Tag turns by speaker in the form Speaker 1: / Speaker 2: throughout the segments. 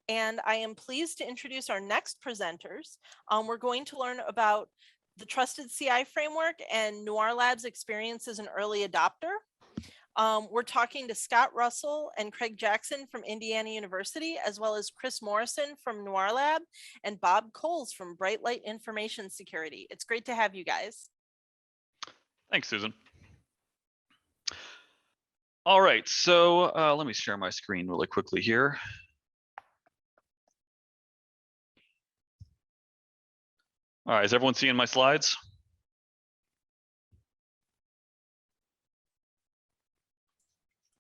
Speaker 1: and I am pleased to introduce our next presenters. We're going to learn about the Trusted CI Framework and NOIRLab's experience as an early adopter. We're talking to Scott Russell and Craig Jackson from Indiana University, as well as Chris Morrison from NOIRLab and Bob Coles from Bright Light Information Security. It's great to have you guys.
Speaker 2: Thanks, Susan. All right, so let me share my screen really quickly here. All right, is everyone seeing my slides?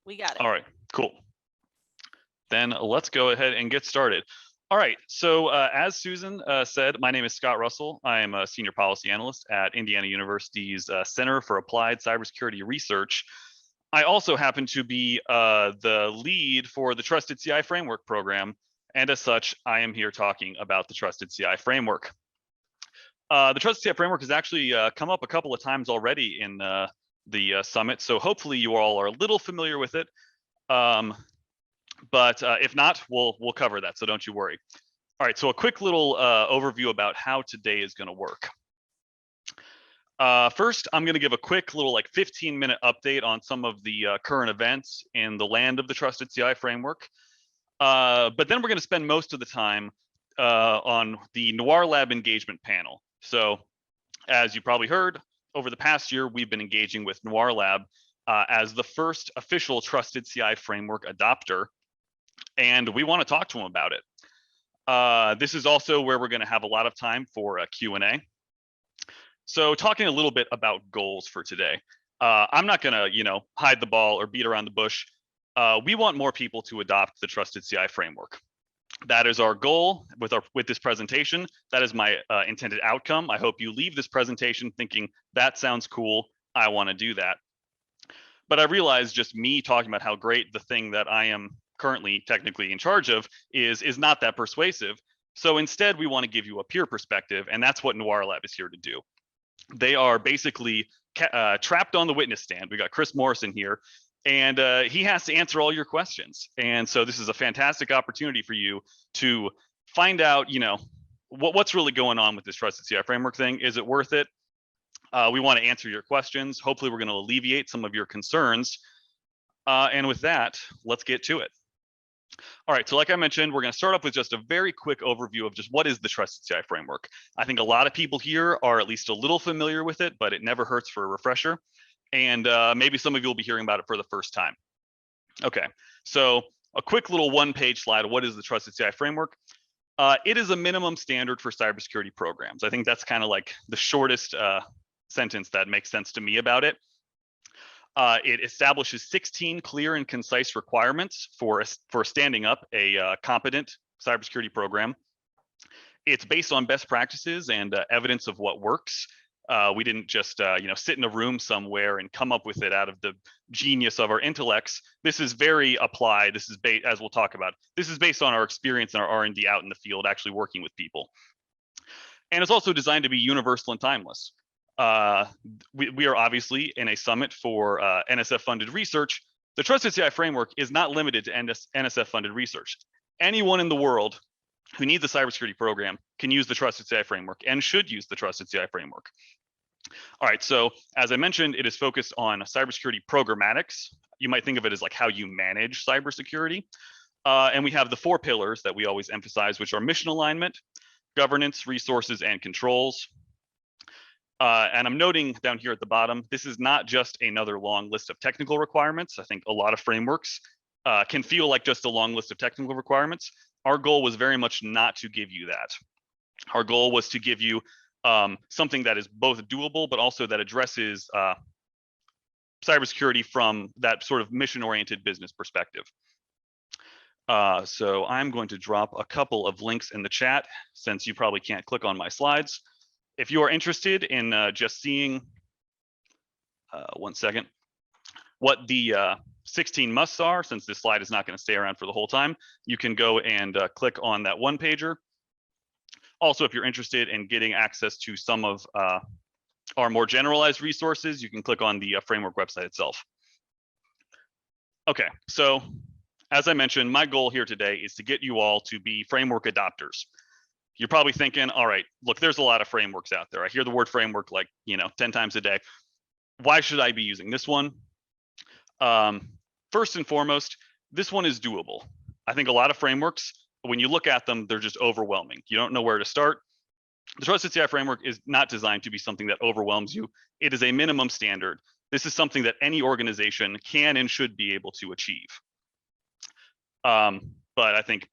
Speaker 1: We got it.
Speaker 2: All right, cool. Then let's go ahead and get started. All right, so as Susan said, my name is Scott Russell. I am a senior policy analyst at Indiana University's Center for Applied Cybersecurity Research. I also happen to be the lead for the Trusted CI Framework program, and as such, I am here talking about the Trusted CI Framework. The Trusted CI Framework has actually come up a couple of times already in the summit, so hopefully you all are a little familiar with it. But if not, we'll cover that, so don't you worry. All right, so a quick little overview about how today is going to work. First, I'm going to give a quick little 15-minute update on some of the current events in the land of the Trusted CI Framework. But then we're going to spend most of the time on the NOIRLab Engagement panel. So as you probably heard, over the past year, we've been engaging with NOIRLab as the first official Trusted CI Framework adopter, and we want to talk to them about it. This is also where we're going to have a lot of time for a Q&A. So talking a little bit about goals for today. I'm not going to, hide the ball or beat around the bush. We want more people to adopt the Trusted CI Framework. That is our goal with this presentation. That is my intended outcome. I hope you leave this presentation thinking that sounds cool. I want to do that. But I realize just me talking about how great the thing that I am currently technically in charge of is not that persuasive. So instead, we want to give you a peer perspective, and that's what NOIRLab is here to do. They are basically trapped on the witness stand. We got Chris Morrison here, and he has to answer all your questions. And so this is a fantastic opportunity for you to find out, what's really going on with this Trusted CI Framework thing. Is it worth it? We want to answer your questions. Hopefully, we're going to alleviate some of your concerns. And with that, let's get to it. All right, so like I mentioned, we're going to start off with just a very quick overview of just what is the Trusted CI Framework. I think a lot of people here are at least a little familiar with it, but it never hurts for a refresher. And maybe some of you will be hearing about it for the first time. Okay, so a quick little one-page slide of what is the Trusted CI Framework. It is a minimum standard for cybersecurity programs. I think that's kind of like the shortest sentence that makes sense to me about it. It establishes 16 clear and concise requirements for standing up a competent cybersecurity program. It's based on best practices and evidence of what works. We didn't just sit in a room somewhere and come up with it out of the genius of our intellects. This is very applied. This is as we'll talk about. This is based on our experience and our R&D out in the field, actually working with people. And it's also designed to be universal and timeless. We are obviously in a summit for NSF funded research. The Trusted CI Framework is not limited to NSF funded research. Anyone in the world who needs a cybersecurity program can use the Trusted CI Framework and should use the Trusted CI Framework. All right, so as I mentioned, it is focused on cybersecurity programmatics. You might think of it as like how you manage cybersecurity. And we have the 4 pillars that we always emphasize, which are mission alignment, governance, resources, and controls. And I'm noting down here at the bottom, this is not just another long list of technical requirements. I think a lot of frameworks can feel like just a long list of technical requirements. Our goal was very much not to give you that. Our goal was to give you something that is both doable, but also that addresses cybersecurity from that sort of mission-oriented business perspective. So I'm going to drop a couple of links in the chat since you probably can't click on my slides. If you are interested in just seeing, one second, what the 16 musts are, since this slide is not going to stay around for the whole time, you can go and click on that one pager. Also, if you're interested in getting access to some of our more generalized resources, you can click on the framework website itself. Okay, so as I mentioned, my goal here today is to get you all to be framework adopters. You're probably thinking, all right, look, there's a lot of frameworks out there. I hear the word framework like, 10 times a day. Why should I be using this one? First and foremost, this one is doable. I think a lot of frameworks, when you look at them, they're just overwhelming. You don't know where to start. The Trusted CI framework is not designed to be something that overwhelms you. It is a minimum standard. This is something that any organization can and should be able to achieve. But I think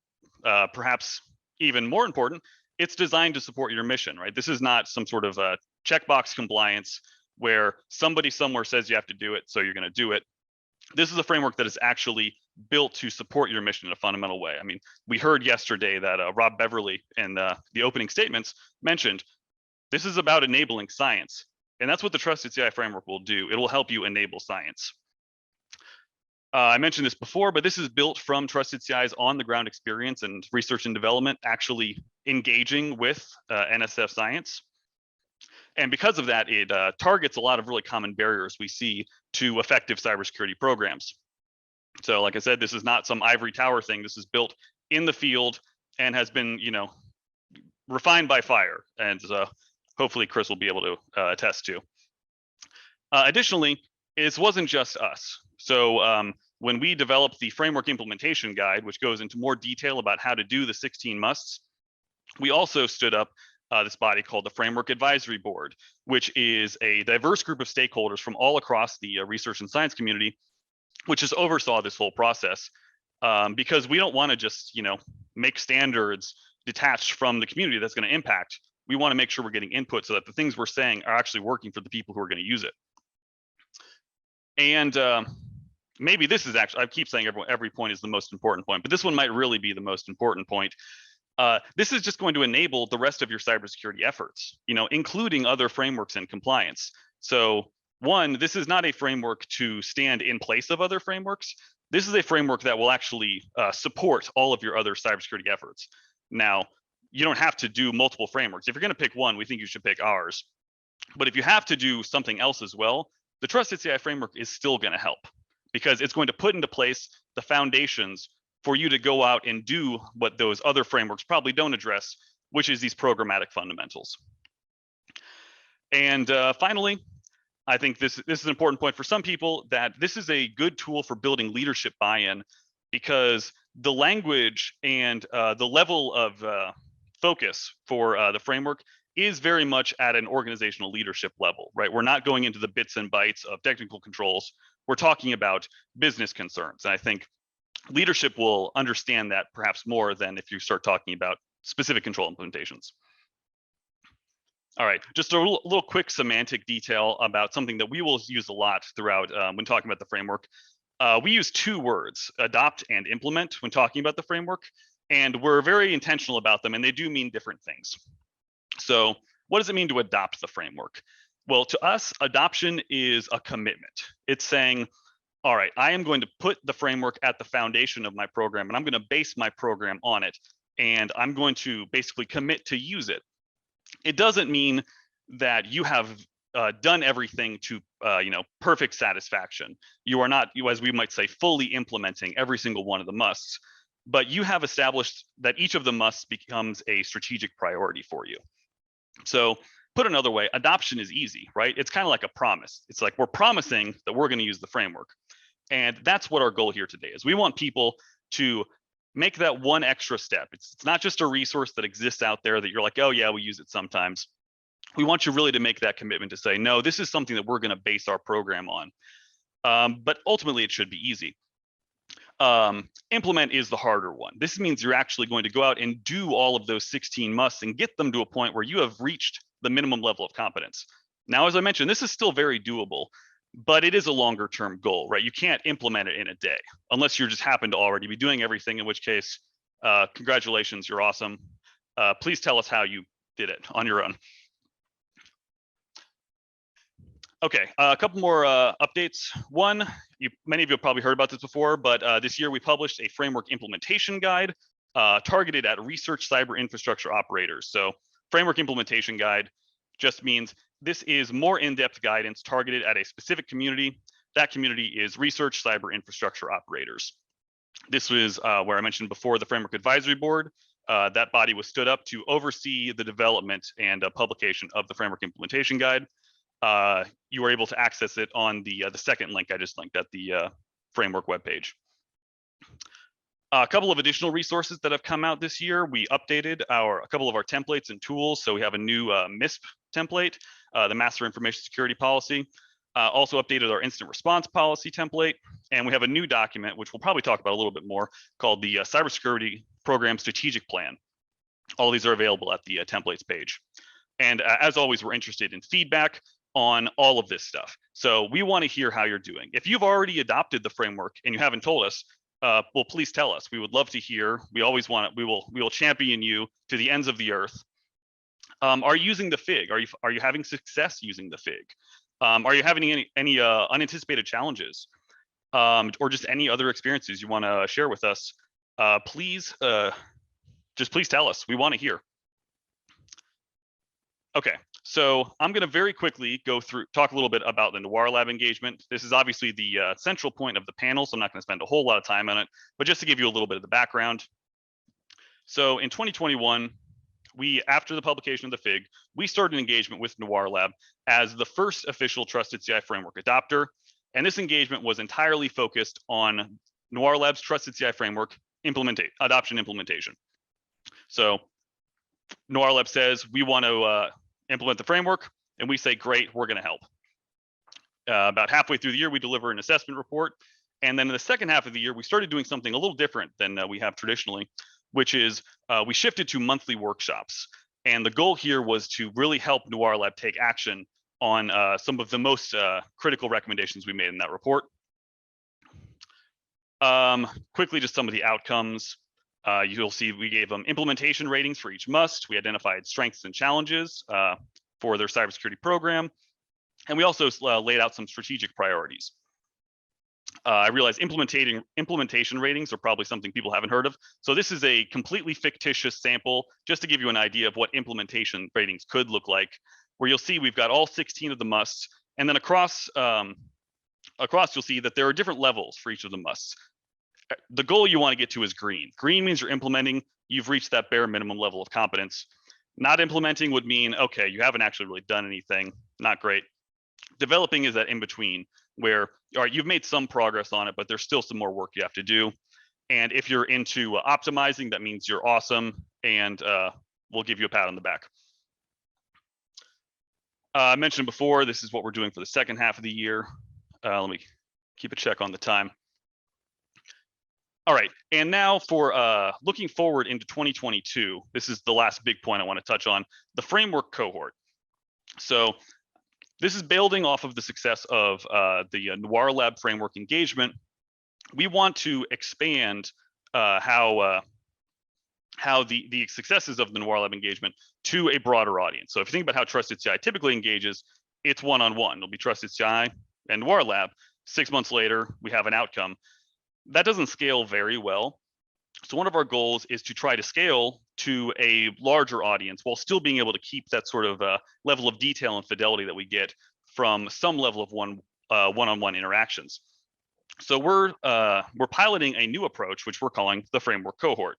Speaker 2: perhaps even more important, it's designed to support your mission, right? This is not some sort of a checkbox compliance where somebody somewhere says you have to do it, so you're going to do it. This is a framework that is actually built to support your mission in a fundamental way. I mean, we heard yesterday that Rob Beverly in the opening statements mentioned this is about enabling science. And that's what the Trusted CI framework will do. It will help you enable science. I mentioned this before, but this is built from Trusted CI's on-the-ground experience and research and development actually engaging with NSF science. And because of that, it targets a lot of really common barriers we see to effective cybersecurity programs. So like I said, this is not some ivory tower thing. This is built in the field and has been, refined by fire. And hopefully Chris will be able to attest to. Additionally, it wasn't just us. So when we developed the framework implementation guide, which goes into more detail about how to do the 16 musts, we also stood up this body called the Framework Advisory Board, which is a diverse group of stakeholders from all across the research and science community, which just oversaw this whole process. Because we don't want to just, make standards detached from the community that's going to impact. We want to make sure we're getting input so that the things we're saying are actually working for the people who are going to use it. And maybe this is actually, I keep saying every point is the most important point, but this one might really be the most important point. This is just going to enable the rest of your cybersecurity efforts, including other frameworks and compliance. So one, this is not a framework to stand in place of other frameworks. This is a framework that will actually support all of your other cybersecurity efforts. Now, you don't have to do multiple frameworks. If you're going to pick one, we think you should pick ours. But if you have to do something else as well, the Trusted CI framework is still going to help because it's going to put into place the foundations for you to go out and do what those other frameworks probably don't address, which is these programmatic fundamentals. And finally, I think this is an important point for some people, that this is a good tool for building leadership buy-in, because the language and the level of focus for the framework is very much at an organizational leadership level, right? We're not going into the bits and bytes of technical controls. We're talking about business concerns. And I think leadership will understand that perhaps more than if you start talking about specific control implementations. All right, just a little quick semantic detail about something that we will use a lot throughout when talking about the framework. We use two words, adopt and implement, when talking about the framework, and we're very intentional about them, and they do mean different things. So what does it mean to adopt the framework? Well, to us, adoption is a commitment. It's saying, all right, I am going to put the framework at the foundation of my program, and I'm going to base my program on it, and I'm going to basically commit to use it. It doesn't mean that you have done everything to perfect satisfaction. You are not, as we might say, fully implementing every single one of the musts, but you have established that each of the musts becomes a strategic priority for you. So put another way, adoption is easy, right? It's kind of like a promise. It's like we're promising that we're going to use the framework. And that's what our goal here today is. We want people to make that one extra step. It's not just a resource that exists out there that you're like, oh yeah, we use it sometimes. We want you really to make that commitment to say, no, this is something that we're going to base our program on. But ultimately, it should be easy. Implement is the harder one. This means you're actually going to go out and do all of those 16 musts and get them to a point where you have reached the minimum level of competence. Now, as I mentioned, this is still very doable, but it is a longer term goal, right? You can't implement it in a day unless you just happen to already be doing everything, in which case, congratulations, you're awesome. Please tell us how you did it on your own. Okay, a couple more updates. One, many of you have probably heard about this before, but this year we published a framework implementation guide targeted at research cyber infrastructure operators. So framework implementation guide just means this is more in-depth guidance targeted at a specific community. That community is research cyber infrastructure operators. This was where I mentioned before the Framework Advisory Board. That body was stood up to oversee the development and publication of the Framework Implementation Guide. You were able to access it on the second link I just linked at the Framework webpage. A couple of additional resources that have come out this year. We updated a couple of our templates and tools. So we have a new MISP template, the Master Information Security Policy. Also updated our incident response policy template. And we have a new document, which we'll probably talk about a little bit more, called the Cybersecurity Program Strategic Plan. All these are available at the templates page. And as always, we're interested in feedback on all of this stuff. So we want to hear how you're doing. If you've already adopted the framework and you haven't told us, well, please tell us. We would love to hear. We always want it. We will champion you to the ends of the earth. Are you using the FIG? Are you having success using the FIG? Are you having any unanticipated challenges, or just any other experiences you want to share with us? Please tell us. We want to hear. Okay, so I'm going to very quickly talk a little bit about the NOIRLab engagement. This is obviously the central point of the panel, so I'm not going to spend a whole lot of time on it, but just to give you a little bit of the background. So in 2021, after the publication of the FIG, we started an engagement with NOIRLab as the first official Trusted CI Framework adopter. And this engagement was entirely focused on NOIRLab's Trusted CI Framework adoption implementation. So NOIRLab says, we want to implement the framework, and we say, great, we're going to help. About halfway through the year, we deliver an assessment report. And then in the second half of the year, we started doing something a little different than we have traditionally, which is we shifted to monthly workshops. And the goal here was to really help NOIRLab take action on some of the most critical recommendations we made in that report. Quickly, just some of the outcomes. You'll see we gave them implementation ratings for each must. We identified strengths and challenges for their cybersecurity program. And we also laid out some strategic priorities. I realize implementation ratings are probably something people haven't heard of. So this is a completely fictitious sample, just to give you an idea of what implementation ratings could look like, where you'll see we've got all 16 of the musts. And then across you'll see that there are different levels for each of the musts. The goal you want to get to is green. Green means you're implementing, you've reached that bare minimum level of competence. Not implementing would mean, okay, you haven't actually really done anything, not great. Developing is that in between where, all right, you've made some progress on it, but there's still some more work you have to do. And if you're into optimizing, that means you're awesome, and we'll give you a pat on the back. I mentioned before, this is what we're doing for the second half of the year. Let me keep a check on the time. All right, and now for looking forward into 2022, this is the last big point I want to touch on, the framework cohort. So this is building off of the success of the NOIRLab framework engagement. We want to expand how the successes of the NOIRLab engagement to a broader audience. So if you think about how Trusted CI typically engages, it's one-on-one. It'll be Trusted CI and NOIRLab. 6 months later, we have an outcome. That doesn't scale very well. So one of our goals is to try to scale to a larger audience while still being able to keep that sort of level of detail and fidelity that we get from some level of one-on-one interactions. So we're piloting a new approach, which we're calling the framework cohort.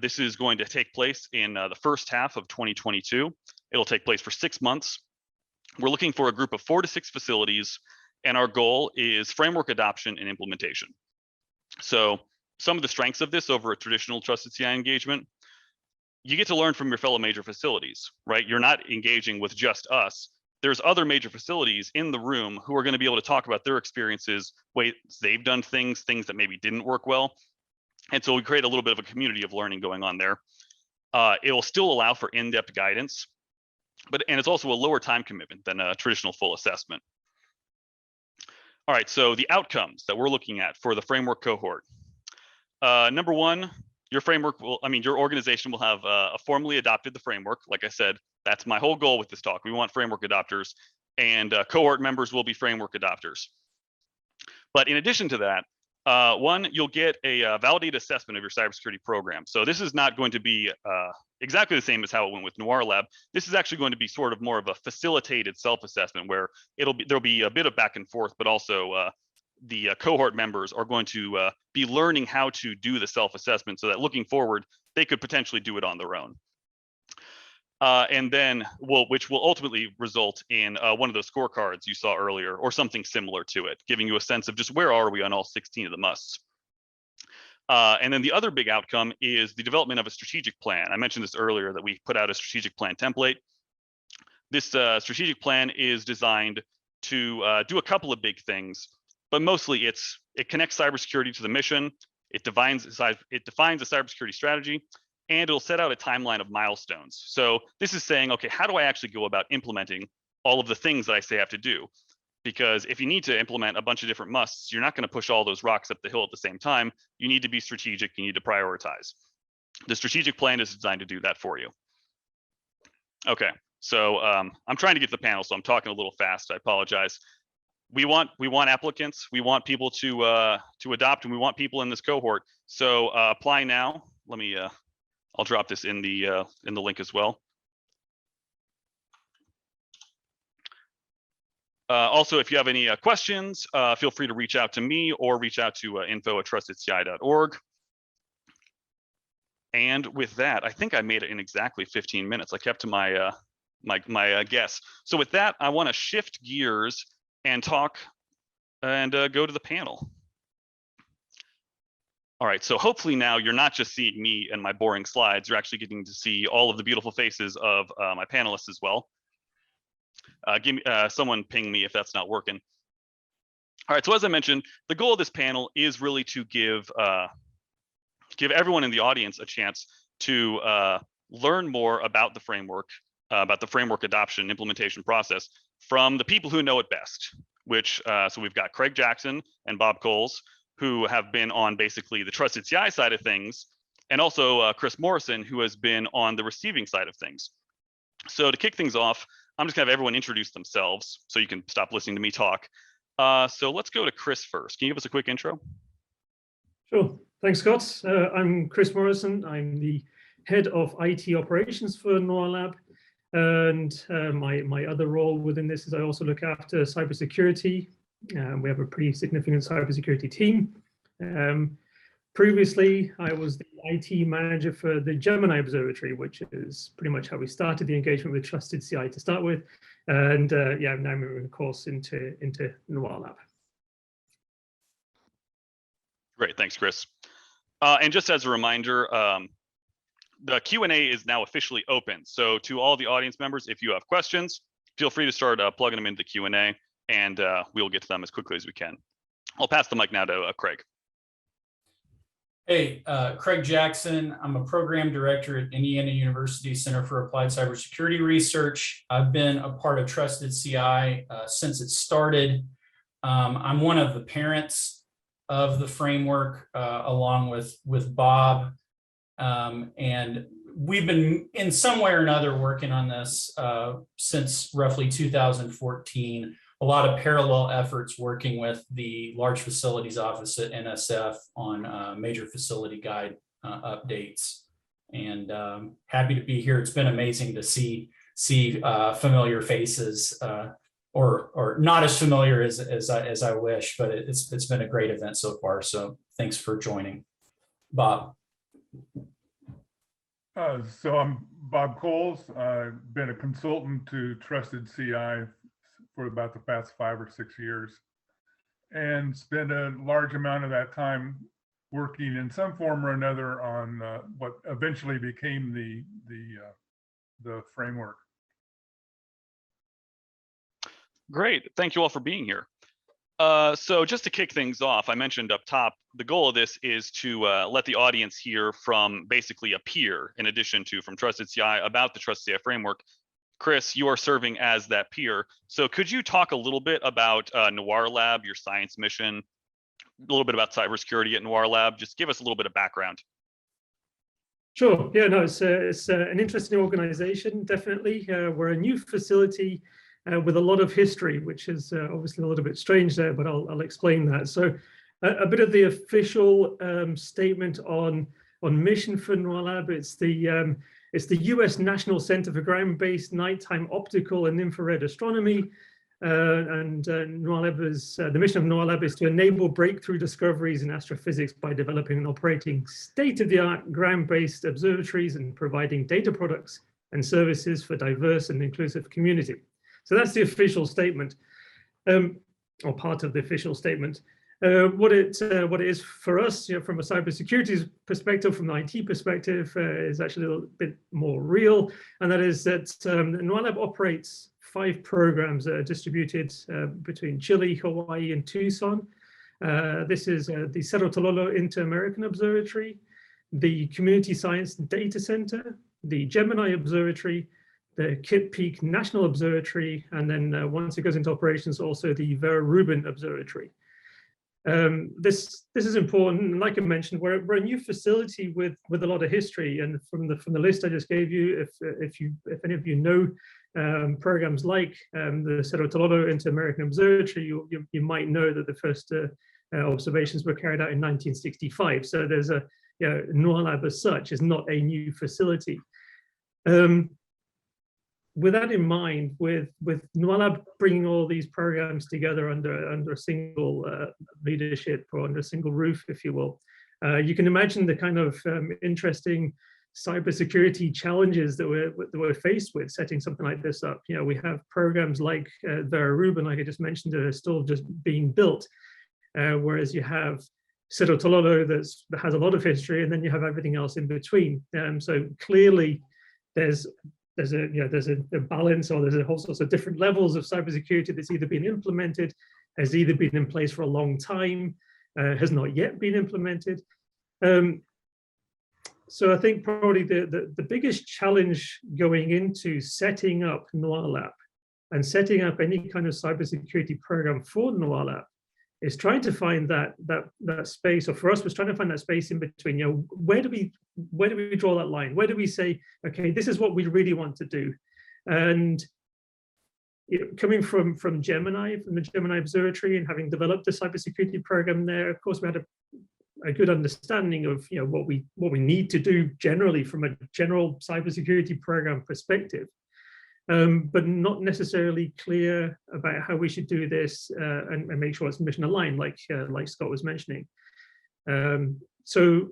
Speaker 2: This is going to take place in the first half of 2022. It'll take place for 6 months. We're looking for a group of 4 to 6 facilities, and our goal is framework adoption and implementation. So some of the strengths of this over a traditional Trusted CI engagement, you get to learn from your fellow major facilities, right? You're not engaging with just us. There's other major facilities in the room who are going to be able to talk about their experiences, ways they've done things that maybe didn't work well. And so we create a little bit of a community of learning going on there. It will still allow for in-depth guidance, and it's also a lower time commitment than a traditional full assessment. All right, so the outcomes that we're looking at for the framework cohort. Number one, your organization will have formally adopted the framework. Like I said, that's my whole goal with this talk. We want framework adopters, and cohort members will be framework adopters. But in addition to that, one, you'll get a validated assessment of your cybersecurity program. So this is not going to be exactly the same as how it went with NOIRLab. This is actually going to be sort of more of a facilitated self-assessment where there'll be a bit of back and forth, but also the cohort members are going to be learning how to do the self-assessment so that looking forward, they could potentially do it on their own. And then, which will ultimately result in one of those scorecards you saw earlier, or something similar to it, giving you a sense of just where are we on all 16 of the musts. And then the other big outcome is the development of a strategic plan. I mentioned this earlier that we put out a strategic plan template. This strategic plan is designed to do a couple of big things, but mostly it connects cybersecurity to the mission. It defines a cybersecurity strategy, and it'll set out a timeline of milestones. So this is saying, okay, how do I actually go about implementing all of the things that I say I have to do? Because if you need to implement a bunch of different musts, you're not going to push all those rocks up the hill at the same time. You need to be strategic. You need to prioritize. The strategic plan is designed to do that for you. Okay, so I'm trying to get to the panel, so I'm talking a little fast. I apologize. We want applicants. We want people to adopt, and we want people in this cohort. So apply now. Let me. I'll drop this in the link as well. Also, if you have any questions, feel free to reach out to me or reach out to info@trustedci.org. And with that, I think I made it in exactly 15 minutes. I kept to my my guess. So with that, I want to shift gears and talk and go to the panel. All right, so hopefully now you're not just seeing me and my boring slides, you're actually getting to see all of the beautiful faces of my panelists as well. Someone ping me if that's not working. All right, so as I mentioned, the goal of this panel is really to give everyone in the audience a chance to learn more about the framework adoption and implementation process from the people who know it best, which, so we've got Craig Jackson and Bob Coles, who have been on basically the Trusted CI side of things, and also Chris Morrison, who has been on the receiving side of things. So to kick things off, I'm just gonna have everyone introduce themselves so you can stop listening to me talk. So let's go to Chris first. Can you give us a quick intro?
Speaker 3: Sure, thanks, Scott. I'm Chris Morrison. I'm the head of IT operations for NOIRLab. And my other role within this is I also look after cybersecurity. We have a pretty significant cybersecurity team. Previously, I was the IT manager for the Gemini Observatory, which is pretty much how we started the engagement with Trusted CI to start with. And yeah, I'm now moving, of course, into NOIRLab.
Speaker 2: Great, thanks, Chris. And just as a reminder, the Q&A is now officially open. So to all the audience members, if you have questions, feel free to start plugging them into the Q&A, and we'll get to them as quickly as we can. I'll pass the mic now to Craig.
Speaker 4: Hey, Craig Jackson. I'm a program director at Indiana University Center for Applied Cybersecurity Research. I've been a part of Trusted CI since it started. I'm one of the parents of the framework, along with Bob. And we've been in some way or another working on this since roughly 2014. A lot of parallel efforts working with the Large Facilities Office at NSF on major facility guide updates. And happy to be here. It's been amazing to see familiar faces, or not as familiar as I wish, but it's been a great event so far. So thanks for joining. Bob.
Speaker 5: So I'm Bob Coles. I've been a consultant to Trusted CI for about the past 5 or 6 years, and spent a large amount of that time working in some form or another on what eventually became the framework.
Speaker 2: Great, thank you all for being here. So just to kick things off, I mentioned up top, the goal of this is to let the audience hear from basically a peer, in addition to from Trusted CI, about the Trusted CI framework. Chris, you are serving as that peer. So could you talk a little bit about NOIRLab, your science mission, a little bit about cybersecurity at NOIRLab? Just give us a little bit of background.
Speaker 3: Sure. Yeah, no, it's an interesting organization, definitely. We're a new facility with a lot of history, which is obviously a little bit strange there, but I'll explain that. So a bit of the official statement on mission for NOIRLab. It's the US National Center for Ground-Based Nighttime Optical and Infrared Astronomy. NOIRLab is, the mission of NOIRLab is to enable breakthrough discoveries in astrophysics by developing and operating state-of-the-art ground-based observatories and providing data products and services for diverse and inclusive community. So that's the official statement, or part of the official statement. What it is for us, from a cybersecurity perspective, from the IT perspective, is actually a little bit more real, and that is that NOIRLab operates 5 programs that are distributed between Chile, Hawaii, and Tucson. This is the Cerro Tololo Inter-American Observatory, the Community Science Data Center, the Gemini Observatory, the Kitt Peak National Observatory, and then once it goes into operations, also the Vera Rubin Observatory. This is important. Like I mentioned, we're a new facility with a lot of history, and from the list I just gave you, if any of you know programs like the Cerro Tololo Inter-American Observatory, you might know that the first observations were carried out in 1965. So there's a NOIRLab as such is not a new facility. With that in mind, with NOIRLab bringing all these programs together under a single leadership, or under a single roof, if you will, you can imagine the kind of interesting cybersecurity challenges that we're faced with setting something like this up. We have programs like Vera Rubin, like I just mentioned, that are still just being built, whereas you have Cerro Tololo that has a lot of history, and then you have everything else in between. So clearly, there's a balance, or there's a whole sorts of different levels of cybersecurity that's either been implemented, has either been in place for a long time, has not yet been implemented. So I think probably the biggest challenge going into setting up NOIRLab and setting up any kind of cybersecurity program for NOIRLab is trying to find that space, or for us was trying to find that space in between. Where do we draw that line? Where do we say, okay, this is what we really want to do? And coming from Gemini, from the Gemini Observatory, and having developed a cybersecurity program there, of course, we had a good understanding of what we need to do generally from a general cybersecurity program perspective. But not necessarily clear about how we should do this and make sure it's mission aligned, like Scott was mentioning. So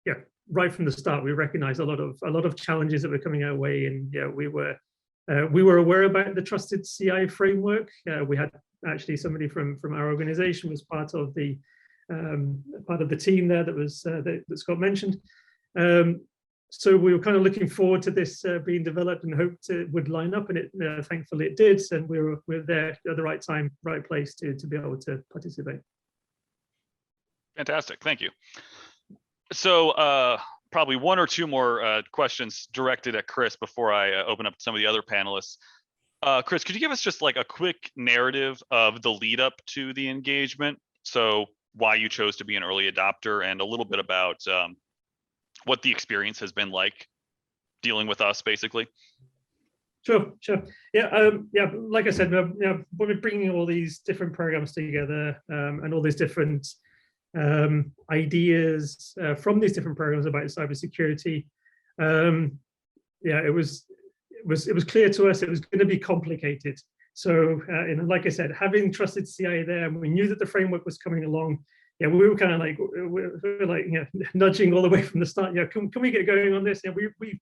Speaker 3: yeah, right from the start, we recognized a lot of challenges that were coming our way, and we were aware about the trusted CI framework. We had actually somebody from our organization was part of the team there that Scott mentioned. So we were kind of looking forward to this being developed and hoped it would line up, and it thankfully it did, and we're there at the right time, right place to be able to participate.
Speaker 2: Fantastic, thank you. So probably one or two more questions directed at Chris before I open up to some of the other panelists. Chris, could you give us just like a quick narrative of the lead up to the engagement? So why you chose to be an early adopter, and a little bit about what the experience has been like dealing with us, basically.
Speaker 3: Sure. Yeah, like I said, when we're bringing all these different programs together and all these different ideas from these different programs about cybersecurity, it was clear to us it was going to be complicated. So, like I said, having trusted CI there, and we knew that the framework was coming along. We were kind of like nudging all the way from the start. Can we get going on this? We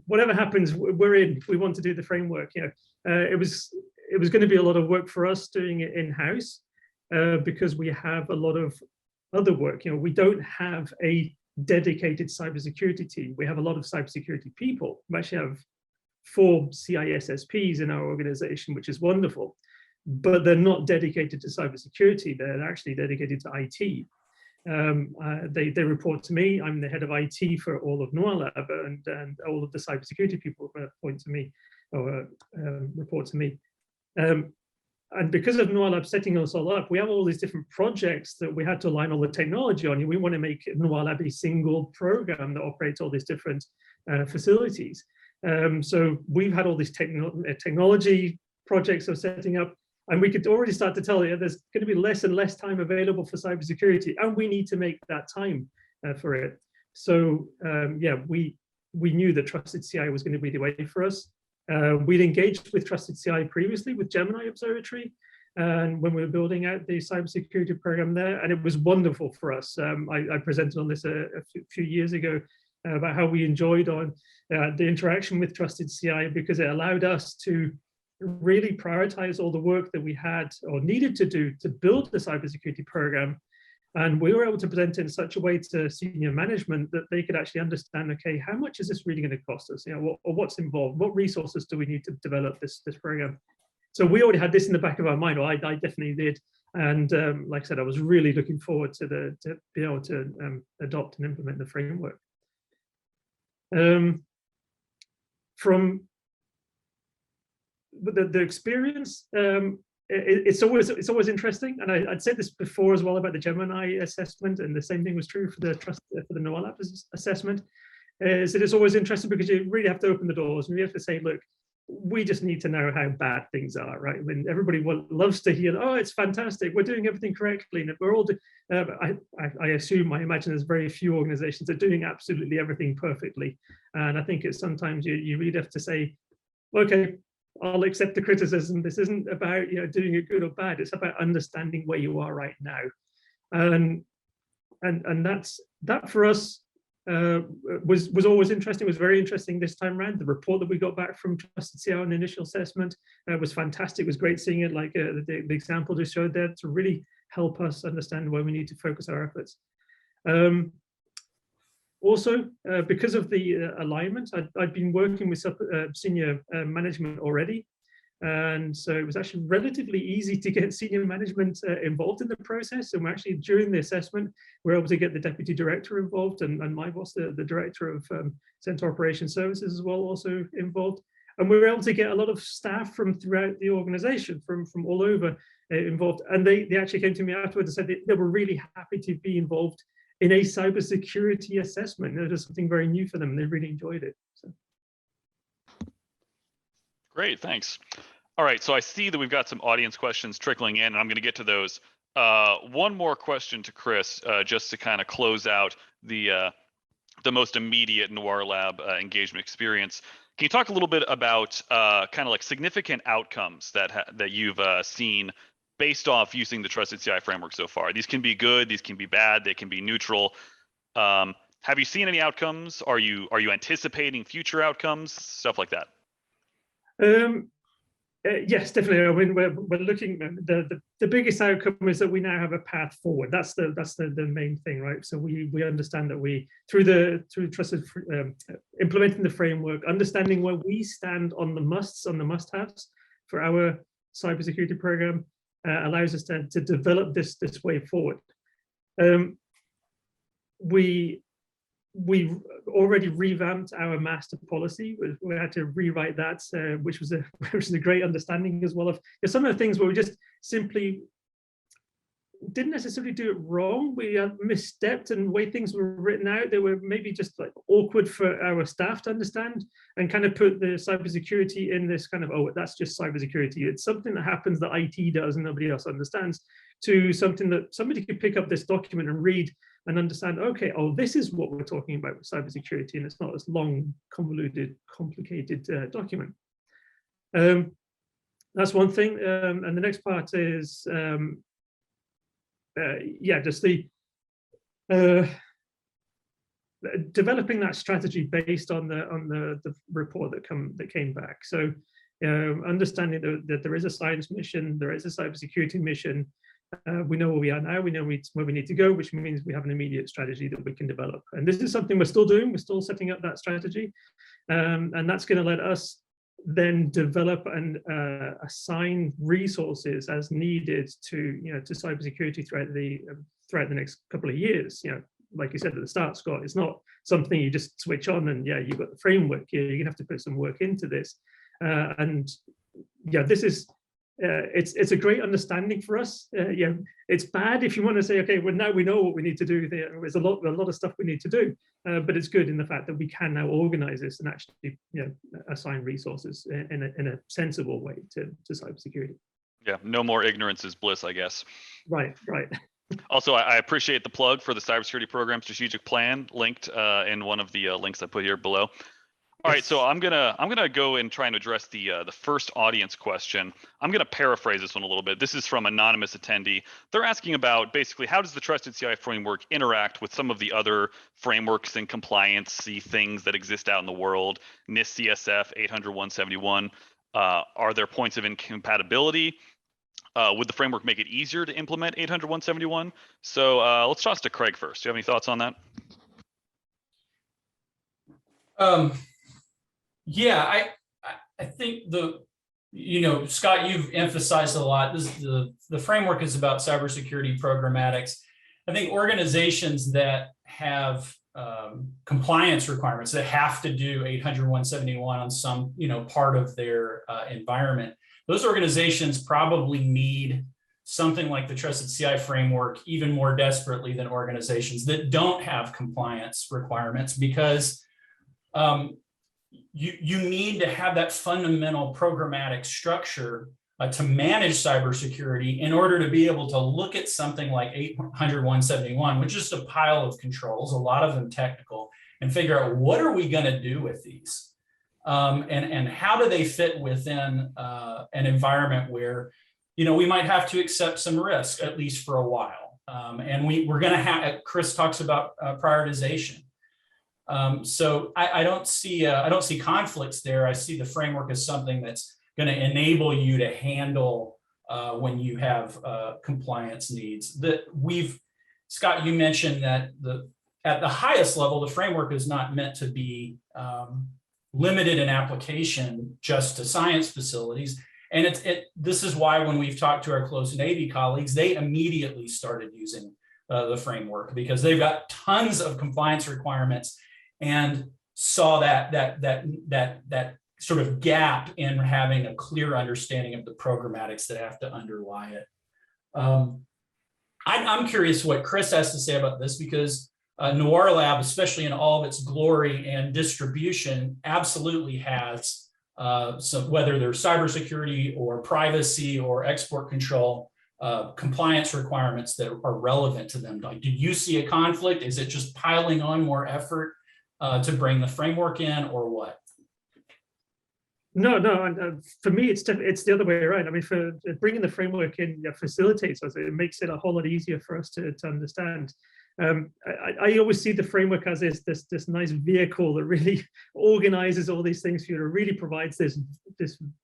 Speaker 3: whatever happens, we're in. We want to do the framework. It was going to be a lot of work for us doing it in-house because we have a lot of other work. We don't have a dedicated cybersecurity team. We have a lot of cybersecurity people. We actually have 4 CISSPs in our organization, which is wonderful. But they're not dedicated to cybersecurity. They're actually dedicated to IT. They report to me. I'm the head of IT for all of NOIRLab, and all of the cybersecurity people point to me or report to me. And because of NOIRLab setting us all up, we have all these different projects that we had to align all the technology on. We want to make NOIRLab a single program that operates all these different facilities. So we've had all these technology projects of setting up. And we could already start to tell you there's going to be less and less time available for cybersecurity, and we need to make that time for it. So we knew that trusted CI was going to be the way for us. We'd engaged with Trusted CI previously with Gemini Observatory, and when we were building out the cybersecurity program there, and it was wonderful for us. I presented on this a few years ago about how we enjoyed on the interaction with Trusted CI, because it allowed us to really prioritize all the work that we had or needed to do to build the cybersecurity program. And we were able to present it in such a way to senior management that they could actually understand, okay, how much is this really going to cost us? What's involved? What resources do we need to develop this program? So we already had this in the back of our mind, or I definitely did. And like I said, I was really looking forward to be able to adopt and implement the framework. From the experience, it's always interesting, and I'd said this before as well about the Gemini assessment, and the same thing was true for the NOIRLab assessment. Is that it's always interesting because you really have to open the doors and you have to say, look, we just need to know how bad things are, right? When everybody loves to hear, oh, it's fantastic, we're doing everything correctly, and we're all. I assume, I imagine, there's very few organizations that are doing absolutely everything perfectly, and I think it's sometimes you really have to say, okay, I'll accept the criticism. This isn't about doing it good or bad. It's about understanding where you are right now, and that for us was always interesting. It was very interesting this time around. The report that we got back from Trusted CI on the initial assessment was fantastic. It was great seeing it, like the example just showed there, to really help us understand where we need to focus our efforts. Also, because of the alignment, I'd been working with senior management already. And so it was actually relatively easy to get senior management involved in the process. And we're actually, during the assessment, we were able to get the deputy director involved, and my boss, the director of Center Operations Services as well, also involved. And we were able to get a lot of staff from throughout the organization, from all over involved. And they actually came to me afterwards and said they were really happy to be involved in a cybersecurity assessment. It was something very new for them, and they really enjoyed it. So.
Speaker 2: Great, thanks. All right, so I see that we've got some audience questions trickling in, and I'm going to get to those. One more question to Chris, just to kind of close out the most immediate NOIRLab engagement experience. Can you talk a little bit about kind of like significant outcomes that you've seen based off using the Trusted CI framework so far? These can be good, these can be bad, they can be neutral. Have you seen any outcomes? Are you anticipating future outcomes? Stuff like that.
Speaker 3: Yes, definitely. I mean, we're looking. The biggest outcome is that we now have a path forward. That's the main thing, right? So we understand that we through Trusted implementing the framework, understanding where we stand on the musts, on the must-haves for our cybersecurity program, allows us to develop this way forward. We already revamped our master policy. We had to rewrite that, which was a great understanding as well of some of the things where we just simply didn't necessarily do it wrong. We misstepped, and the way things were written out, they were maybe just like awkward for our staff to understand, and kind of put the cybersecurity in this kind of, oh, that's just cybersecurity. It's something that happens that IT does and nobody else understands, to something that somebody could pick up this document and read and understand, okay, oh, this is what we're talking about with cybersecurity, and it's not this long, convoluted, complicated document. That's one thing. And the next part is, just the developing that strategy based on the report that came back. So understanding that there is a science mission, there is a cybersecurity mission. We know where we are now, we know where we need to go, which means we have an immediate strategy that we can develop. And this is something we're still doing. We're still setting up that strategy. And that's going to let us then develop and assign resources as needed to cybersecurity throughout the next couple of years. Like you said at the start, Scott, it's not something you just switch on and you've got the framework. You're going to have to put some work into this. This is it's a great understanding for us. It's bad if you want to say, okay, well, now we know what we need to do. There's a lot of stuff we need to do, but it's good in the fact that we can now organize this and actually assign resources in a sensible way to cybersecurity. Yeah,
Speaker 2: no more ignorance is bliss, I guess.
Speaker 3: Right.
Speaker 2: Also, I appreciate the plug for the cybersecurity program strategic plan linked in one of the links I put here below. All right, so I'm gonna go and try and address the first audience question. I'm gonna paraphrase this one a little bit. This is from anonymous attendee. They're asking about basically how does the Trusted CI framework interact with some of the other frameworks and compliance-y things that exist out in the world, NIST CSF 800-171. Are there points of incompatibility? Would the framework make it easier to implement 800-171? So let's toss to Craig first. Do you have any thoughts on that?
Speaker 4: Yeah, I think Scott, you've emphasized a lot. The framework is about cybersecurity programmatics. I think organizations that have compliance requirements that have to do 800-171 on some part of their environment, those organizations probably need something like the Trusted CI framework even more desperately than organizations that don't have compliance requirements, because you need to have that fundamental programmatic structure to manage cybersecurity in order to be able to look at something like 800-171, which is just a pile of controls, a lot of them technical, and figure out what are we going to do with these, and how do they fit within an environment where we might have to accept some risk, at least for a while, and we're going to have. Chris talks about prioritization. So I don't see conflicts there. I see the framework as something that's going to enable you to handle when you have compliance needs. Scott, you mentioned that at the highest level, the framework is not meant to be limited in application just to science facilities. And this is why when we've talked to our close Navy colleagues, they immediately started using the framework, because they've got tons of compliance requirements and saw that sort of gap in having a clear understanding of the programmatics that have to underlie it. I'm curious what Chris has to say about this, because NOIRLab, especially in all of its glory and distribution, absolutely has some, whether they're cybersecurity or privacy or export control, compliance requirements that are relevant to them. Like, did you see a conflict? Is it just piling on more effort to bring the framework in, or what?
Speaker 3: No, and for me, it's the other way around. I mean, for bringing the framework in facilitates us. It makes it a whole lot easier for us to understand. I always see the framework as this nice vehicle that really organizes all these things for you. It really provides this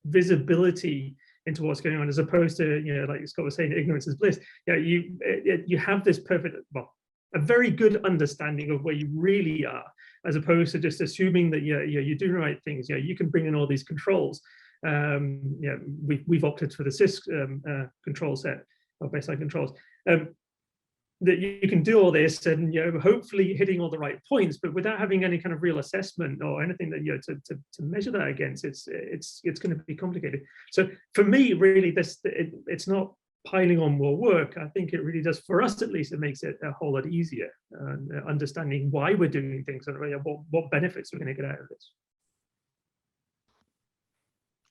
Speaker 3: visibility into what's going on, as opposed to, like Scott was saying, ignorance is bliss. Yeah, you have this perfect, well, a very good understanding of where you really are, as opposed to just assuming that you're doing the right things. You can bring in all these controls. We've opted for the CIS control set of baseline controls. That you can do all this and hopefully hitting all the right points, but without having any kind of real assessment or anything that to measure that against, it's going to be complicated. So for me, really, it's not piling on more work. I think it really does, for us at least, it makes it a whole lot easier, understanding why we're doing things and what benefits we're going to get out of this.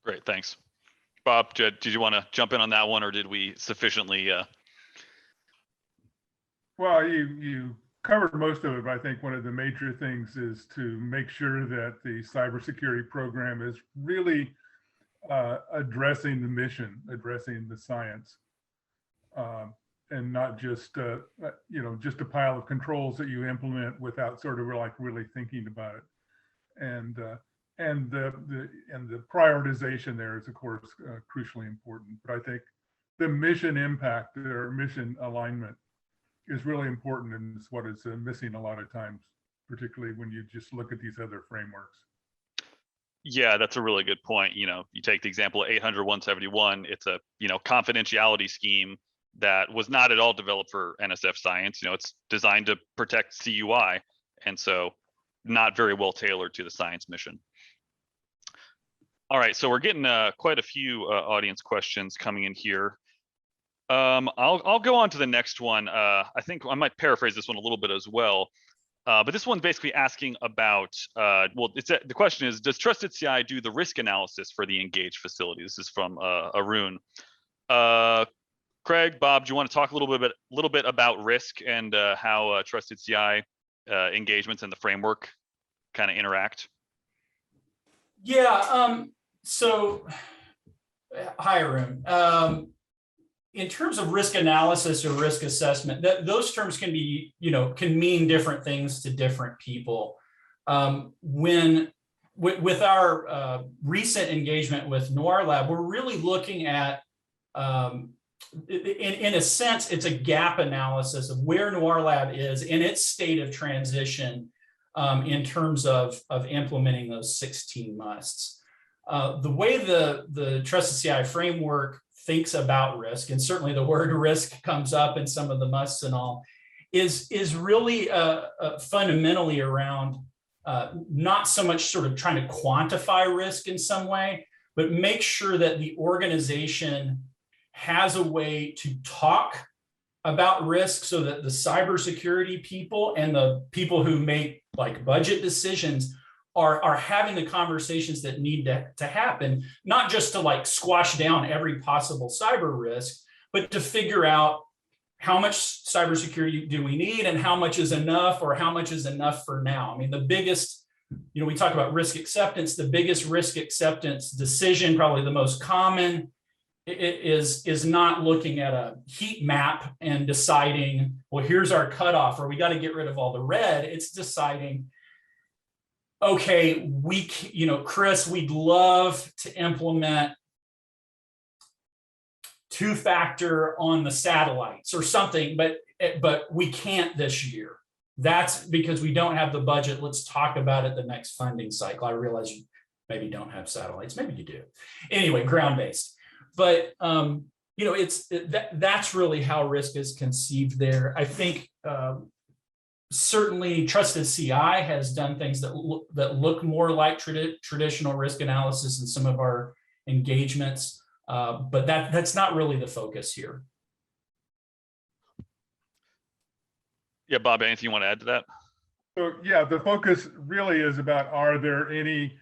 Speaker 2: Great, thanks. Bob, did you want to jump in on that one, or did we sufficiently?
Speaker 5: Well, you covered most of it, but I think one of the major things is to make sure that the cybersecurity program is really addressing the mission, addressing the science, and not just just a pile of controls that you implement without sort of really thinking about it. And the prioritization there is, of course, crucially important. But I think the mission impact or mission alignment is really important, and it's what is missing a lot of times, particularly when you just look at these other frameworks.
Speaker 2: Yeah, that's a really good point. You take the example of 800-171. It's a confidentiality scheme that was not at all developed for NSF science. It's designed to protect CUI, and so not very well tailored to the science mission. All right, so we're getting quite a few audience questions coming in here. I'll go on to the next one. I think I might paraphrase this one a little bit as well. But this one's basically asking about, the question is, does Trusted CI do the risk analysis for the engaged facility? This is from Arun. Craig, Bob, do you want to talk a little bit about risk and how Trusted CI engagements and the framework kind of interact?
Speaker 4: Yeah. So, hi, Arun. In terms of risk analysis or risk assessment, those terms can be, can mean different things to different people. With our recent engagement with NOIRLab, we're really looking at, in a sense, it's a gap analysis of where NOIRLab is in its state of transition in terms of implementing those 16 musts. The way the Trusted CI framework thinks about risk, and certainly the word risk comes up in some of the musts and all, is really fundamentally around not so much sort of trying to quantify risk in some way, but make sure that the organization has a way to talk about risk so that the cybersecurity people and the people who make like budget decisions are having the conversations that need to happen, not just to like squash down every possible cyber risk, but to figure out how much cybersecurity do we need and how much is enough, or how much is enough for now. I mean, the biggest, we talk about risk acceptance, the biggest risk acceptance decision, probably the most common, is not looking at a heat map and deciding, well, here's our cutoff, or we got to get rid of all the red. It's deciding, okay, Chris, we'd love to implement two-factor on the satellites or something, but we can't this year. That's because we don't have the budget. Let's talk about it the next funding cycle. I realize you maybe don't have satellites. Maybe you do. Anyway, ground-based. But that's really how risk is conceived there. I think certainly Trusted CI has done things that look more like traditional risk analysis in some of our engagements, but that's not really the focus here.
Speaker 2: Yeah, Bob, anything you want to add to that?
Speaker 5: So yeah, the focus really is about, are there any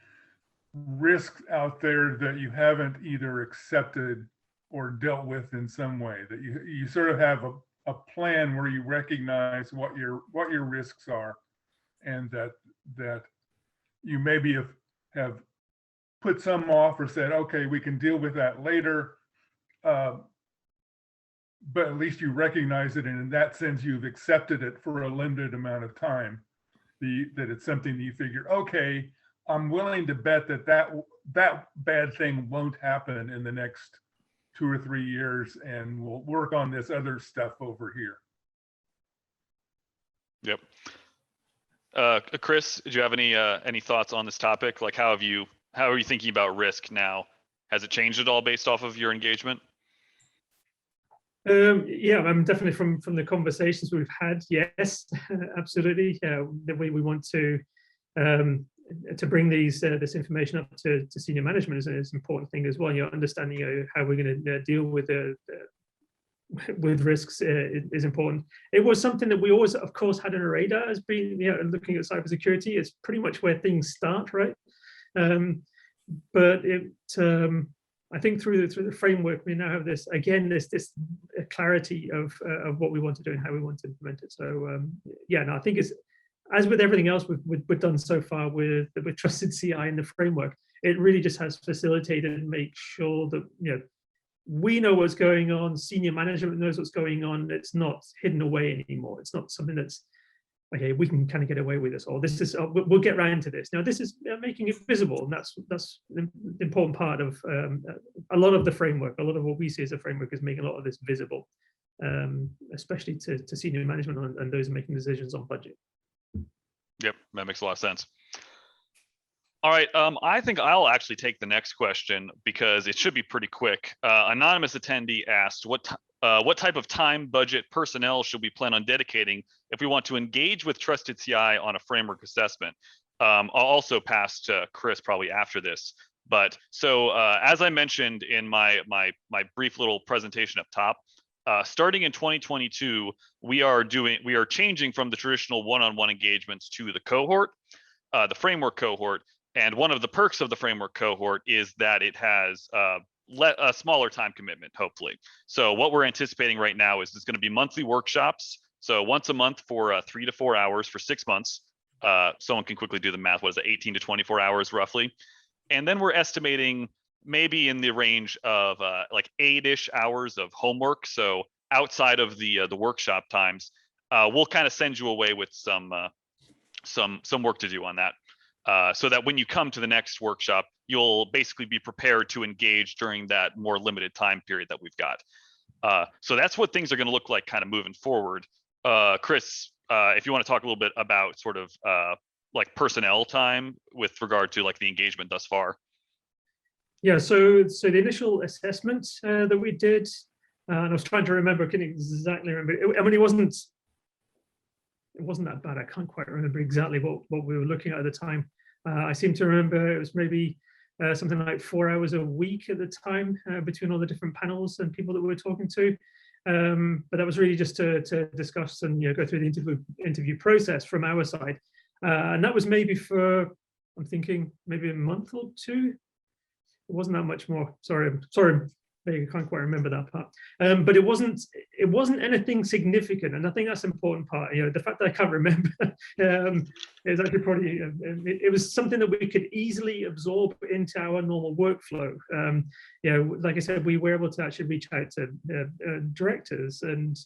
Speaker 5: risks out there that you haven't either accepted or dealt with in some way, that you sort of have a plan where you recognize what your risks are, and that you maybe have put some off or said, okay, we can deal with that later, but at least you recognize it, and in that sense you've accepted it for a limited amount of time, that it's something that you figure, okay, I'm willing to bet that bad thing won't happen in the next 2 or 3 years, and we'll work on this other stuff over here.
Speaker 2: Yep. Chris, do you have any thoughts on this topic? Like, how are you thinking about risk now? Has it changed at all based off of your engagement?
Speaker 3: Yeah, I'm definitely from the conversations we've had. Yes, absolutely. The way we want to bring this information up to senior management is an important thing as well. You're understanding how we're going to deal with risks is important. It was something that we always, of course, had on our radar as being, looking at cybersecurity. It's pretty much where things start, right? But I think through the framework, we now have this clarity of what we want to do and how we want to implement it. So I think it's, as with everything else we've done so far with Trusted CI in the framework, it really just has facilitated and make sure that we know what's going on, senior management knows what's going on. It's not hidden away anymore. It's not something that's, okay, we can kind of get away with this, or this is, we'll get around to this. Now, this is making it visible, and that's an important part of a lot of the framework. A lot of what we see as a framework is making a lot of this visible, especially to senior management and those making decisions on budget.
Speaker 2: Yep, that makes a lot of sense. All right, I think I'll actually take the next question because it should be pretty quick. Anonymous attendee asked, what type of time, budget, personnel should we plan on dedicating if we want to engage with Trusted CI on a framework assessment? I'll also pass to Chris probably after this. But so as I mentioned in my brief little presentation up top, starting in 2022, we are changing from the traditional one-on-one engagements to the cohort, the framework cohort. And one of the perks of the framework cohort is that it has a smaller time commitment, hopefully. So what we're anticipating right now is there's going to be monthly workshops. So once a month for 3 to 4 hours for 6 months. Someone can quickly do the math. What is it, 18 to 24 hours roughly? And then we're estimating maybe in the range of like 8-ish hours of homework. So outside of the workshop times, we'll kind of send you away with some work to do on that, so that when you come to the next workshop, you'll basically be prepared to engage during that more limited time period that we've got. So that's what things are going to look like kind of moving forward. Chris, if you want to talk a little bit about sort of like personnel time with regard to like the engagement thus far.
Speaker 3: Yeah, so the initial assessment that we did, and I was trying to remember, I couldn't exactly remember. I mean, it wasn't that bad. I can't quite remember exactly what we were looking at the time. I seem to remember it was maybe something like 4 hours a week at the time between all the different panels and people that we were talking to. But that was really just to discuss and go through the interview process from our side. And that was maybe for, I'm thinking maybe a month or two. It wasn't that much more. Sorry, I can't quite remember that part. But it wasn't anything significant, and I think that's the important part. The fact that I can't remember is actually probably it was something that we could easily absorb into our normal workflow. Like I said, we were able to actually reach out to directors and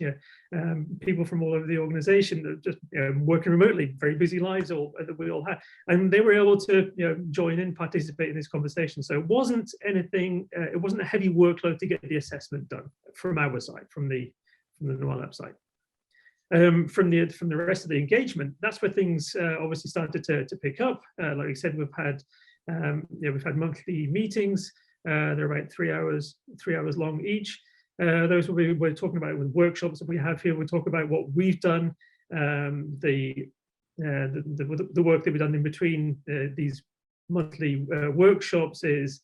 Speaker 3: people from all over the organization that just working remotely, very busy lives that we all had, and they were able to join in, participate in this conversation. So it wasn't anything. It wasn't a heavy workload to get the assessment done from our side, from the NOIRLab side. From the rest of the engagement, that's where things obviously started to pick up. Like I said, we've had monthly meetings. They're about 3 hours long each. Those we're talking about with workshops that we have here. We talk about what we've done, the work that we've done in between these monthly workshops is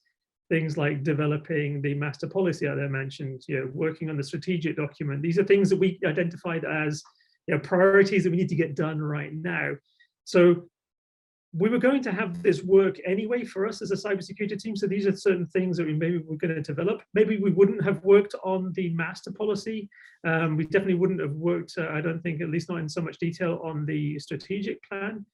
Speaker 3: things like developing the master policy that I mentioned, working on the strategic document. These are things that we identified as priorities that we need to get done right now. So we were going to have this work anyway for us as a cybersecurity team. So these are certain things that maybe we're going to develop. Maybe we wouldn't have worked on the master policy. We definitely wouldn't have worked, I don't think, at least not in so much detail, on the strategic plan.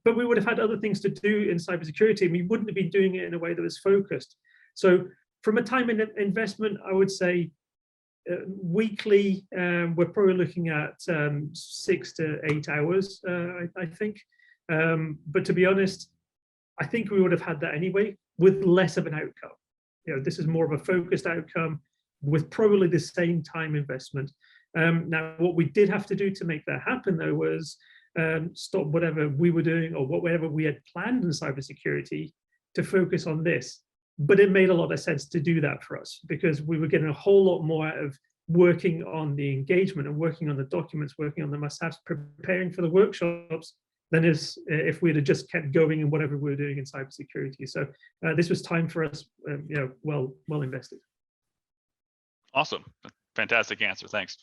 Speaker 3: But we would have had other things to do in cybersecurity, and we wouldn't have been doing it in a way that was focused. So from a time investment, I would say weekly, we're probably looking at 6 to 8 hours, I think. But to be honest, I think we would have had that anyway with less of an outcome. This is more of a focused outcome with probably the same time investment. Now, what we did have to do to make that happen, though, was stop whatever we were doing or whatever we had planned in cybersecurity to focus on this. But it made a lot of sense to do that for us because we were getting a whole lot more out of working on the engagement and working on the documents, working on the must-haves, preparing for the workshops than if we had just kept going in whatever we were doing in cybersecurity. So this was time for us, well invested.
Speaker 2: Awesome, fantastic answer. Thanks.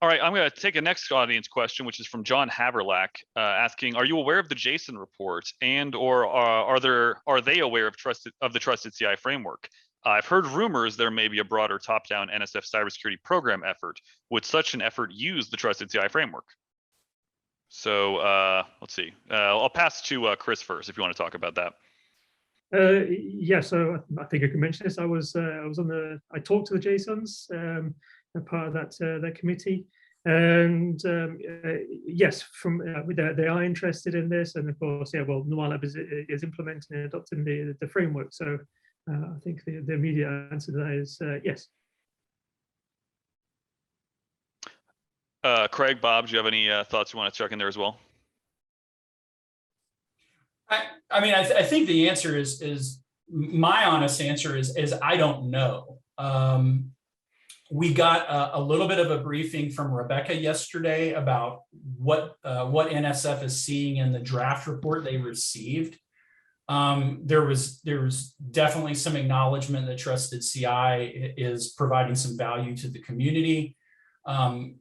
Speaker 2: All right, I'm going to take a next audience question, which is from John Haverlack, asking, are you aware of the Jason report and/or are they aware of the Trusted CI framework? I've heard rumors there may be a broader top-down NSF cybersecurity program effort. Would such an effort use the Trusted CI framework? So let's see. I'll pass to Chris first if you want to talk about that.
Speaker 3: Yeah, so I think I can mention this. I talked to the JSONs. Part of that committee, and yes, they are interested in this, and of course, NOIRLab is implementing and adopting the framework. So I think the immediate answer to that is yes.
Speaker 2: Craig, Bob, do you have any thoughts you want to check in there as well?
Speaker 4: I mean, I think the answer is my honest answer is I don't know. We got a little bit of a briefing from Rebecca yesterday about what NSF is seeing in the draft report they received. There was definitely some acknowledgement that Trusted CI is providing some value to the community.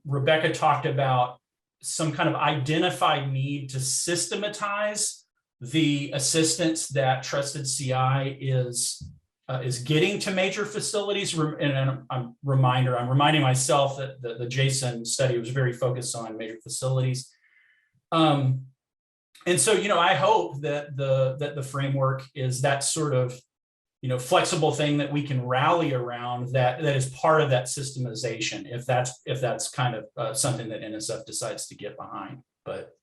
Speaker 4: Rebecca talked about some kind of identified need to systematize the assistance that Trusted CI is getting to major facilities. And I'm reminding myself that the Jason study was very focused on major facilities. And so, I hope that the framework is that sort of, flexible thing that we can rally around that is part of that systemization, if that's kind of something that NSF decides to get behind. But,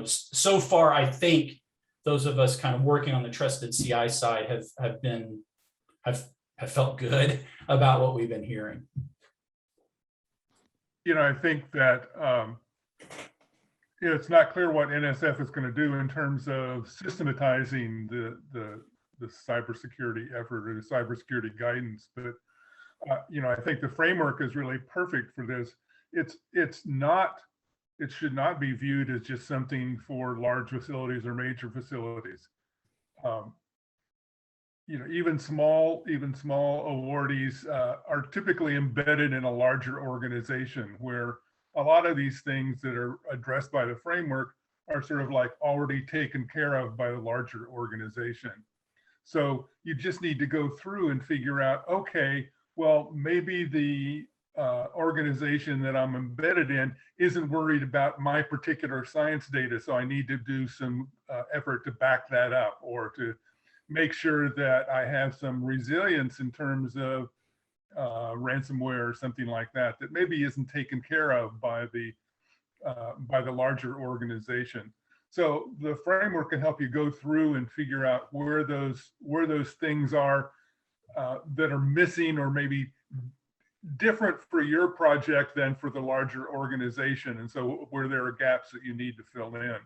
Speaker 4: so far, I think those of us kind of working on the trusted CI side have felt good about what we've been hearing.
Speaker 5: I think that it's not clear what NSF is going to do in terms of systematizing the cybersecurity effort or the cybersecurity guidance, but I think the framework is really perfect for this. It should not be viewed as just something for large facilities or major facilities. Even small awardees are typically embedded in a larger organization, where a lot of these things that are addressed by the framework are sort of like already taken care of by the larger organization. So you just need to go through and figure out, okay, well, maybe the organization that I'm embedded in isn't worried about my particular science data, so I need to do some effort to back that up, or to make sure that I have some resilience in terms of ransomware or something like that maybe isn't taken care of by the larger organization. So the framework can help you go through and figure out where those things are that are missing, or maybe different for your project than for the larger organization, and so where there are gaps that you need to fill in.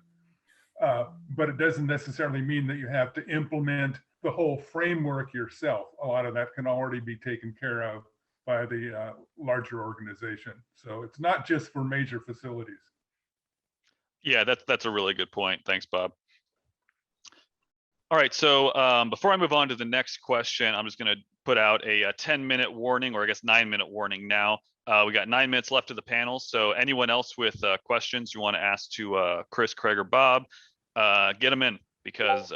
Speaker 5: But it doesn't necessarily mean that you have to implement the whole framework yourself. A lot of that can already be taken care of by the larger organization. So it's not just for major facilities.
Speaker 2: Yeah, that's a really good point. Thanks, Bob. All right, so before I move on to the next question, I'm just going to put out a 10-minute warning, or I guess 9-minute warning now. We got 9 minutes left of the panel, so anyone else with questions you want to ask to Chris, Craig, or Bob, get them in, because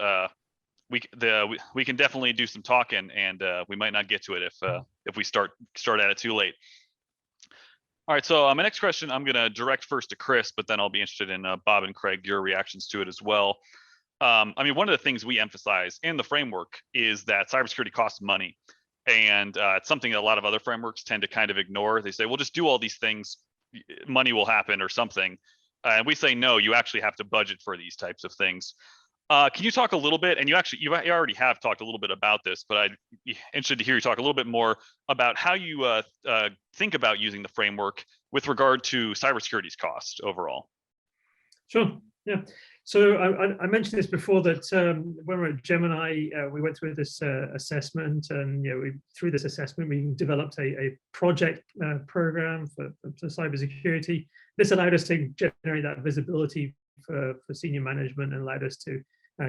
Speaker 2: we can definitely do some talking, and we might not get to it if we start at it too late. All right, so my next question I'm going to direct first to Chris, but then I'll be interested in Bob and Craig, your reactions to it as well. I mean, one of the things we emphasize in the framework is that cybersecurity costs money. And it's something that a lot of other frameworks tend to kind of ignore. They say, well, just do all these things, money will happen or something. And we say, no, you actually have to budget for these types of things. Can you talk a little bit, and you already have talked a little bit about this, but I'd be interested to hear you talk a little bit more about how you think about using the framework with regard to cybersecurity's cost overall.
Speaker 3: Sure, yeah. So I mentioned this before, that when we were at Gemini, we went through this assessment, and through this assessment, we developed a project program for cybersecurity. This allowed us to generate that visibility for senior management, and allowed us to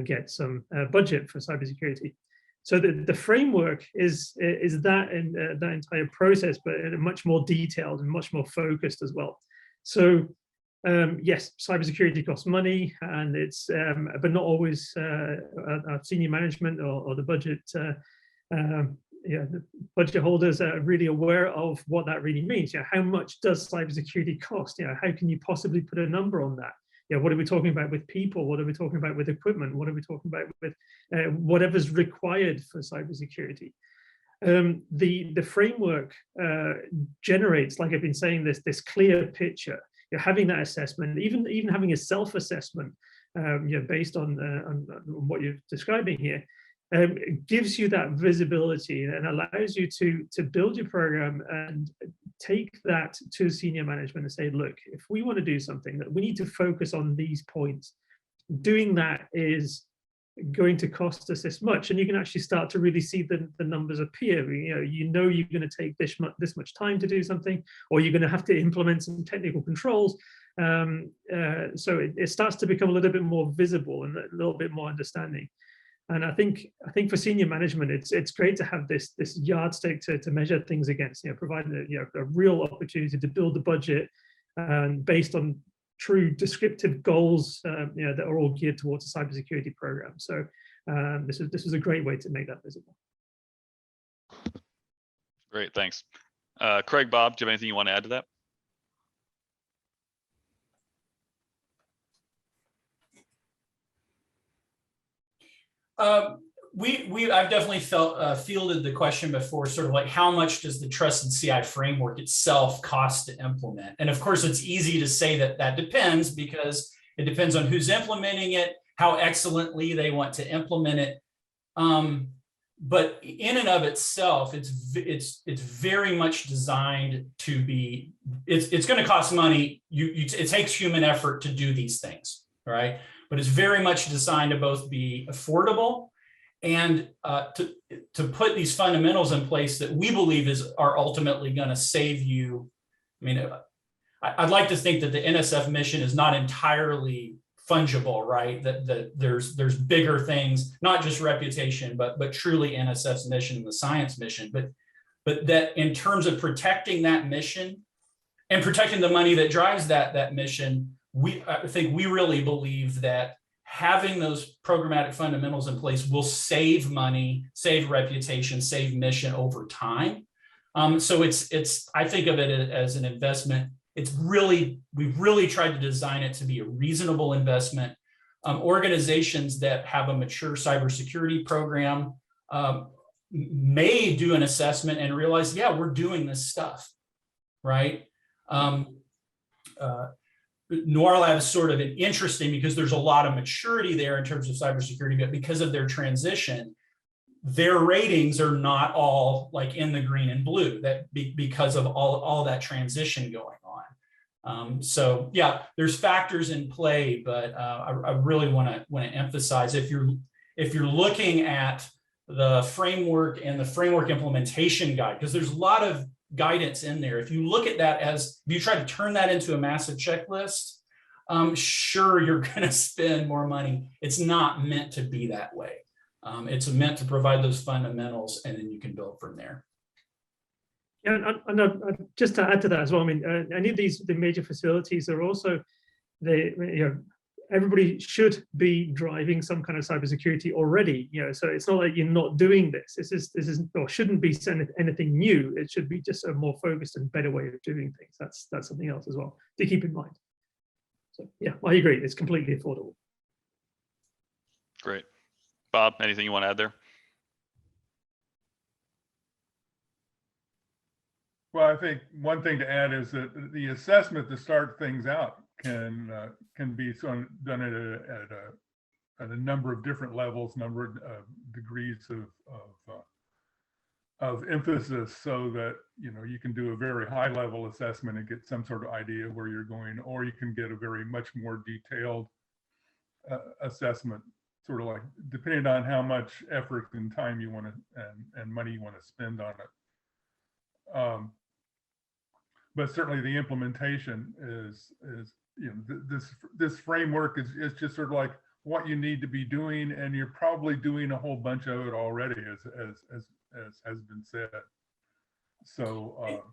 Speaker 3: get some budget for cybersecurity. So the framework is that entire process, but in a much more detailed and much more focused as well. So yes, cybersecurity costs money, and it's but not always our senior management or the budget the budget holders are really aware of what that really means. How much does cybersecurity cost? How can you possibly put a number on that? What are we talking about with people? What are we talking about with equipment? What are we talking about with whatever's required for cybersecurity? The framework generates, like I've been saying, this clear picture. Having that assessment, even having a self-assessment, based on what you're describing here, gives you that visibility and allows you to build your program and take that to senior management and say, look, if we want to do something, that we need to focus on these points. Doing that is going to cost us this much, and you can actually start to really see the numbers appear. You're going to take this much time to do something, or you're going to have to implement some technical controls. So it starts to become a little bit more visible and a little bit more understanding. And I think for senior management, it's great to have this yardstick to measure things against, providing a real opportunity to build the budget based on true descriptive goals that are all geared towards a cybersecurity program. So this is a great way to make that visible.
Speaker 2: Great, thanks. Craig, Bob, do you have anything you want to add to that?
Speaker 4: I've definitely fielded the question before, sort of like how much does the trusted CI framework itself cost to implement? And of course, it's easy to say that depends, because it depends on who's implementing it, how excellently they want to implement it. But in and of itself, it's very much designed to be. It's going to cost money. It takes human effort to do these things, right? But it's very much designed to both be affordable and to put these fundamentals in place that we believe are ultimately going to save you. I mean, I'd like to think that the NSF mission is not entirely fungible, right? That there's bigger things, not just reputation, but truly NSF's mission and the science mission. But that in terms of protecting that mission and protecting the money that drives that mission, I think we really believe that having those programmatic fundamentals in place will save money, save reputation, save mission over time. So I think of it as an investment. We've really tried to design it to be a reasonable investment. Organizations that have a mature cybersecurity program may do an assessment and realize, yeah, we're doing this stuff, right? NOIRLab is sort of interesting because there's a lot of maturity there in terms of cybersecurity, but because of their transition, their ratings are not all like in the green and blue, because of all that transition going on. So yeah, there's factors in play, but I really want to emphasize, if you're looking at the framework and the framework implementation guide, because there's a lot of guidance in there. If you look at that if you try to turn that into a massive checklist, sure, you're going to spend more money. It's not meant to be that way. It's meant to provide those fundamentals, and then you can build from there.
Speaker 3: Yeah, and just to add to that as well, I mean, any of the major facilities are also, everybody should be driving some kind of cybersecurity already. So it's not like you're not doing this. This is or shouldn't be anything new. It should be just a more focused and better way of doing things. That's something else as well to keep in mind. So yeah, I agree. It's completely affordable.
Speaker 2: Great. Bob, anything you want to add there?
Speaker 5: Well, I think one thing to add is that the assessment to start things out can be done at a number of different levels, number of degrees of emphasis, so that you can do a very high level assessment and get some sort of idea where you're going, or you can get a very much more detailed assessment, sort of like depending on how much effort and time you want to and money you want to spend on it. But certainly the implementation is this framework is just sort of like what you need to be doing, and you're probably doing a whole bunch of it already, as has been said. So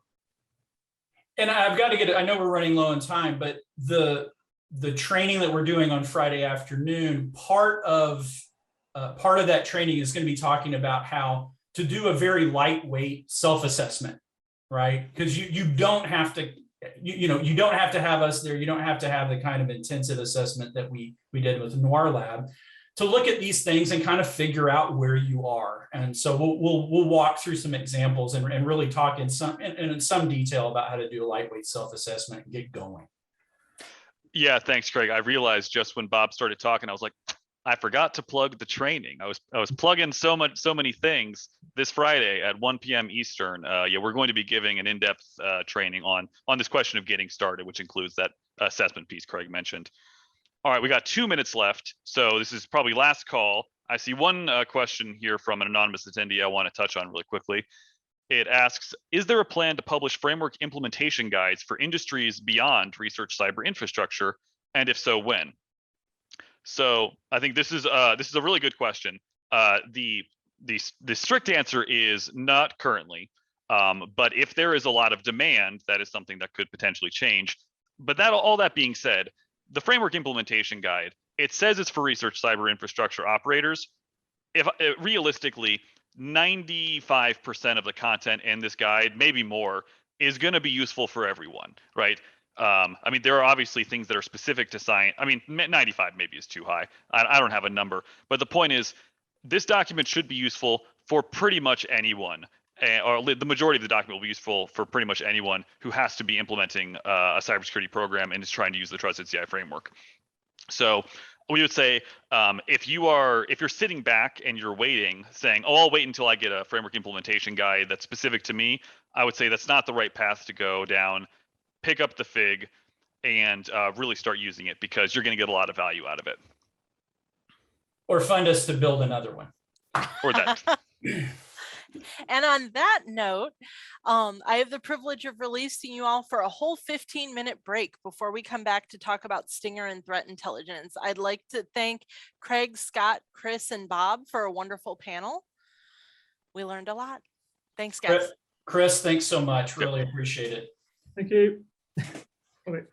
Speaker 4: and I've got to get it. I know we're running low on time, but the training that we're doing on Friday afternoon, part of that training is going to be talking about how to do a very lightweight self-assessment, right? Because you don't have to, you don't have to have us there. You don't have to have the kind of intensive assessment that we did with NOIRLab to look at these things and kind of figure out where you are. And so we'll walk through some examples and really talk in some detail about how to do a lightweight self-assessment and get going.
Speaker 2: Yeah, thanks, Craig. I realized just when Bob started talking, I was like, I forgot to plug the training. I was plugging so many things this Friday at 1 p.m. Eastern. Yeah, we're going to be giving an in-depth training on this question of getting started, which includes that assessment piece Craig mentioned. All right, we got 2 minutes left, so this is probably last call. I see one question here from an anonymous attendee I want to touch on really quickly. It asks, is there a plan to publish framework implementation guides for industries beyond research cyber infrastructure? And if so, when? So I think this is a really good question. The strict answer is not currently, but if there is a lot of demand, that is something that could potentially change. But all that being said, the framework implementation guide, it says it's for research cyber infrastructure operators. Realistically, 95% of the content in this guide, maybe more, is going to be useful for everyone, right? I mean, there are obviously things that are specific to science. I mean, 95 maybe is too high. I don't have a number, but the point is, this document should be useful for pretty much anyone, or the majority of the document will be useful for pretty much anyone who has to be implementing a cybersecurity program and is trying to use the Trusted CI framework. So we would say if you're sitting back and you're waiting, saying, "Oh, I'll wait until I get a framework implementation guide that's specific to me," I would say that's not the right path to go down. Pick up the FIG and really start using it, because you're going to get a lot of value out of it.
Speaker 4: Or fund us to build another one.
Speaker 2: Or that.
Speaker 1: And on that note, I have the privilege of releasing you all for a whole 15-minute break before we come back to talk about Stinger and threat intelligence. I'd like to thank Craig, Scott, Chris, and Bob for a wonderful panel. We learned a lot. Thanks, guys.
Speaker 4: Chris, thanks so much. Really appreciate it.
Speaker 3: Thank you. All right.